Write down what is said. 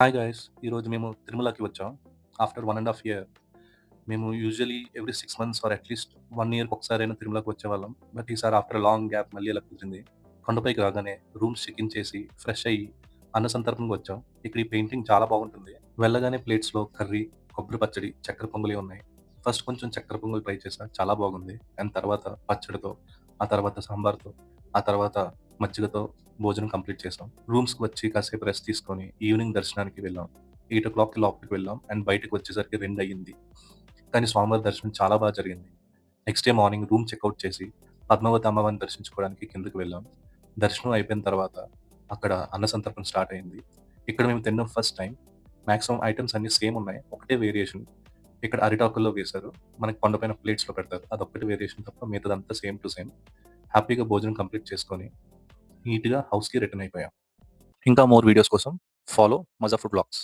Hi guys! ఈరోజు మేము తిరుమలకి వచ్చాం. After 1 ½ year. మేము usually every 6 months or at least 1 ఇయర్‌కి ఒకసారైనా తిరుమలకి వచ్చేవాళ్ళం. బట్ ఈసారి ఆఫ్టర్ లాంగ్ గ్యాప్ మళ్ళీ ఇలా కుదిరింది. కొండపైకి రాగానే రూమ్స్ చెక్ ఇన్ చేసి, ఫ్రెష్ అయ్యి, అన్న సంతర్పణకి వచ్చాం. ఇక్కడ ఈ పెయింటింగ్ చాలా బాగుంటుంది. వెళ్ళగానే ప్లేట్స్‌లో కర్రీ, కొబ్బరి పచ్చడి, చక్కెర పొంగలి ఉన్నాయి. ఫస్ట్ కొంచెం చక్కెర పొంగల్ ట్రై చేశా. చాలా బాగుంది. అండ్ తర్వాత పచ్చడితో, ఆ తర్వాత సాంబార్‌తో, ఆ తర్వాత మజ్జిగతో భోజనం కంప్లీట్ చేసాం. రూమ్స్‌కి వచ్చి కాసేపు రెస్ట్ తీసుకొని ఈవినింగ్ దర్శనానికి వెళ్ళాం. 8:00కి లోపలికి వెళ్ళాం. అండ్ బయటకి వచ్చేసరికి 2 అయ్యింది. కానీ స్వామివారి దర్శనం చాలా జరిగింది. Next day morning room checkout చేసి పద్మావతి అమ్మవారిని దర్శించుకోవడానికి కిందకి వెళ్ళాం. దర్శనం అయిపోయిన తర్వాత అక్కడ అన్న సంతర్పణ స్టార్ట్ అయింది. ఇక్కడ మేము తినడం ఫస్ట్ టైమ్. మాక్సిమం ఐటెమ్స్ అన్నీ సేమ్ ఉన్నాయి. ఒకటే వేరియేషన్ ఇక్కడ అరిటాకుల్లో వేశారు. మనకి కొండపైన ప్లేట్స్‌లో పెడతారు. అదొక్కటి వేరియేషన్ తప్ప మిగతాదంతా సేమ్ టు సేమ్. హ్యాపీగా భోజనం కంప్లీట్ చేసుకొని నీట్‌గా హౌస్‌కి రిటర్న్ అయిపోయాం. ఇంకా మోర్ వీడియోస్ కోసం ఫాలో మజా ఫుడ్ వ్లాగ్స్.